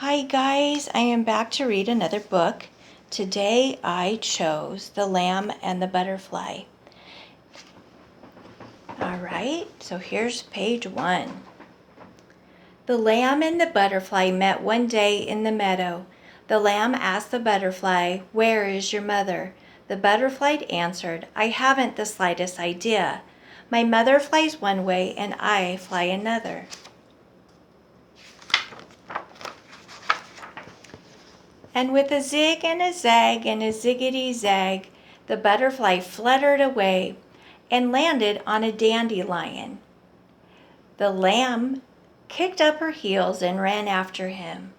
Hi guys, I am back to read another book. Today I chose The Lamb and the Butterfly. Alright, so here's page 1. The lamb and the butterfly met one day in the meadow. The lamb asked the butterfly, "Where is your mother?" The butterfly answered, "I haven't the slightest idea. My mother flies one way and I fly another." And with a zig and a zag and a ziggity zag, the butterfly fluttered away and landed on a dandelion. The lamb kicked up her heels and ran after him.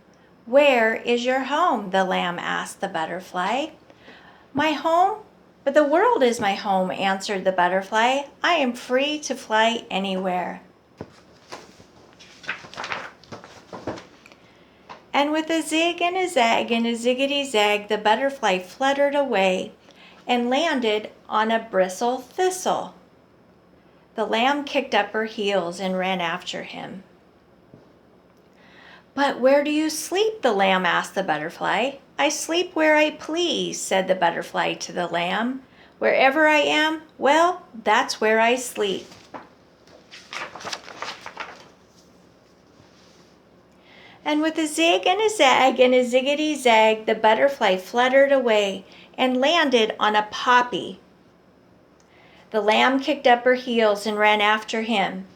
"Where is your home?" the lamb asked the butterfly. "My home? But the world is my home," answered the butterfly. "I am free to fly anywhere." And with a zig and a zag and a ziggity zag, the butterfly fluttered away and landed on a bristle thistle. The lamb kicked up her heels and ran after him. "But where do you sleep?" the lamb asked the butterfly. "I sleep where I please," said the butterfly to the lamb. "Wherever I am, well, that's where I sleep." And with a zig and a zag and a ziggity zag, the butterfly fluttered away and landed on a poppy. The lamb kicked up her heels and ran after him.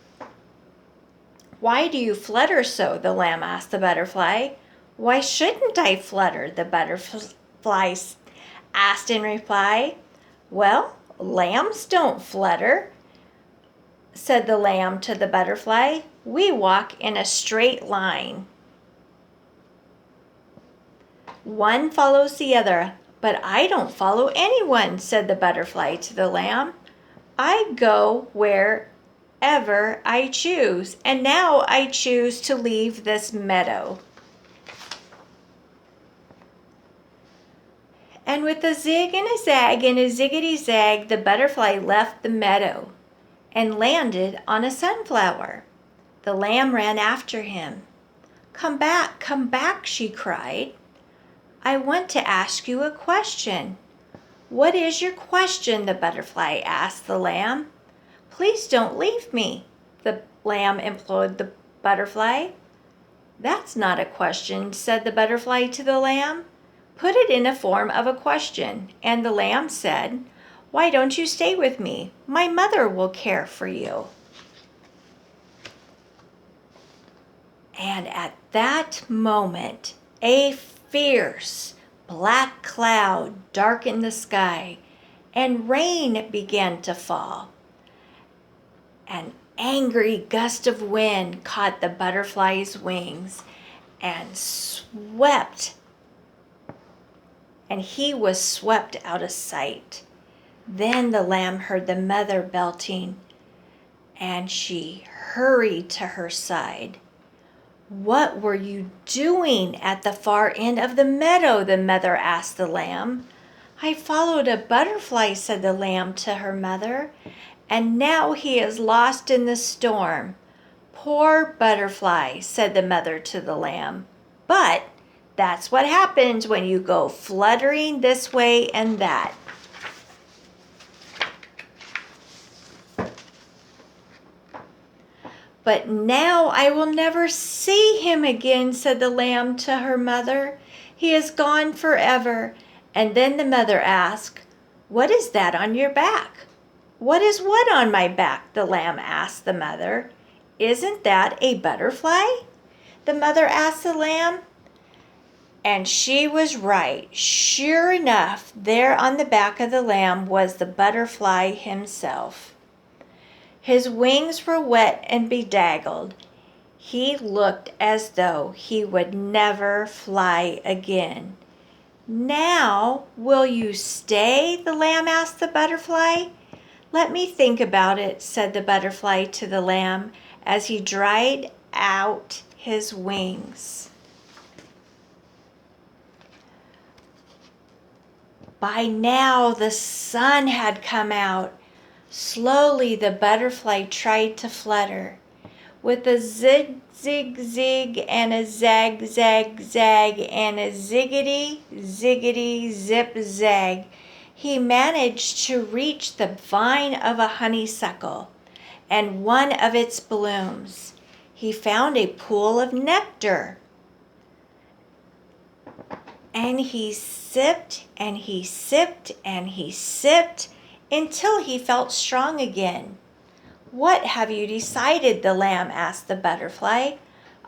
"Why do you flutter so?" the lamb asked the butterfly. "Why shouldn't I flutter?" the butterfly asked in reply. "Well, lambs don't flutter," said the lamb to the butterfly. "We walk in a straight line. One follows the other, but I don't follow anyone," said the butterfly to the lamb. "I go wherever I choose, and now I choose to leave this meadow." And with a zig and a zag and a ziggity zag, the butterfly left the meadow and landed on a sunflower. The lamb ran after him. Come back," she cried. "I want to ask you a question." "What is your question?" the butterfly asked the lamb. "Please don't leave me," the lamb implored the butterfly. "That's not a question," said the butterfly to the lamb. "Put it in the form of a question." And the lamb said, "Why don't you stay with me? My mother will care for you." And at that moment, a fierce black cloud darkened the sky, and rain began to fall. An angry gust of wind caught the butterfly's wings and he was swept out of sight. Then the lamb heard the mother belting, and she hurried to her side. "What were you doing at the far end of the meadow?" the mother asked the lamb. "I followed a butterfly," said the lamb to her mother, "and now he is lost in the storm." "Poor butterfly," said the mother to the lamb. "But that's what happens when you go fluttering this way and that." "But now I will never see him again," said the lamb to her mother. "He is gone forever." And then the mother asked, "What is that on your back?" "What is what on my back?" the lamb asked the mother. "Isn't that a butterfly?" the mother asked the lamb. And she was right. Sure enough, there on the back of the lamb was the butterfly himself. His wings were wet and bedazzled. He looked as though he would never fly again. "Now, will you stay?" the lamb asked the butterfly. "Let me think about it," said the butterfly to the lamb as he dried out his wings. By now the sun had come out. Slowly the butterfly tried to flutter. with a zig, zig, zig, and a zag, zag, zag, and a ziggity, ziggity, zip, zag, he managed to reach the vine of a honeysuckle and one of its blooms. He found a pool of nectar, and he sipped and he sipped and he sipped until he felt strong again. "What have you decided?" the lamb asked the butterfly.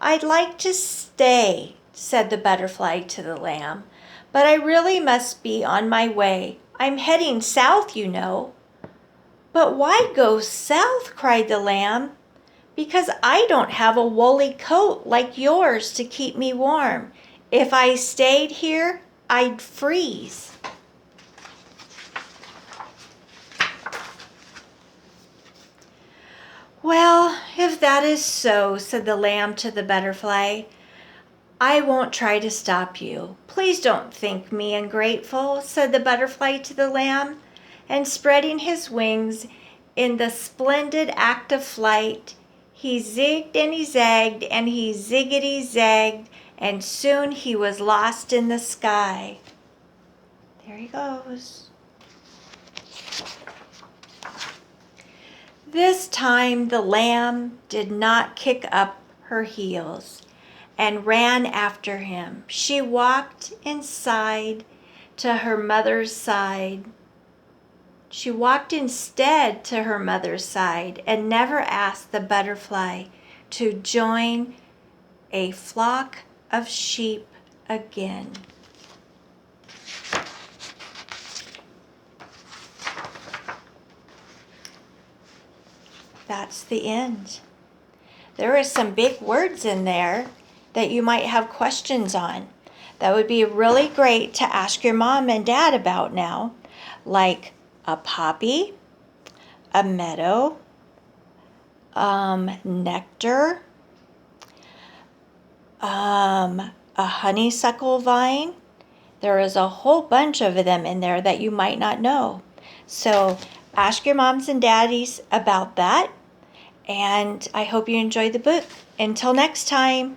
"I'd like to stay," said the butterfly to the lamb, "but I really must be on my way. I'm heading south, you know." "But why go south?" cried the lamb. "Because I don't have a woolly coat like yours to keep me warm. If I stayed here, I'd freeze." "Well, if that is so," said the lamb to the butterfly, "I won't try to stop you. Please don't think me ungrateful," said the butterfly to the lamb, and spreading his wings in the splendid act of flight, he zigged and he zagged and he ziggity zagged, and soon he was lost in the sky. There he goes. This time the lamb did not kick up her heels and ran after him. She walked inside to her mother's side. She walked instead to her mother's side and never asked the butterfly to join a flock of sheep again. That's the end. There are some big words in there that you might have questions on. That would be really great to ask your mom and dad about now, like a poppy, a meadow, nectar, a honeysuckle vine. There is a whole bunch of them in there that you might not know. So ask your moms and daddies about that. And I hope you enjoyed the book. Until next time.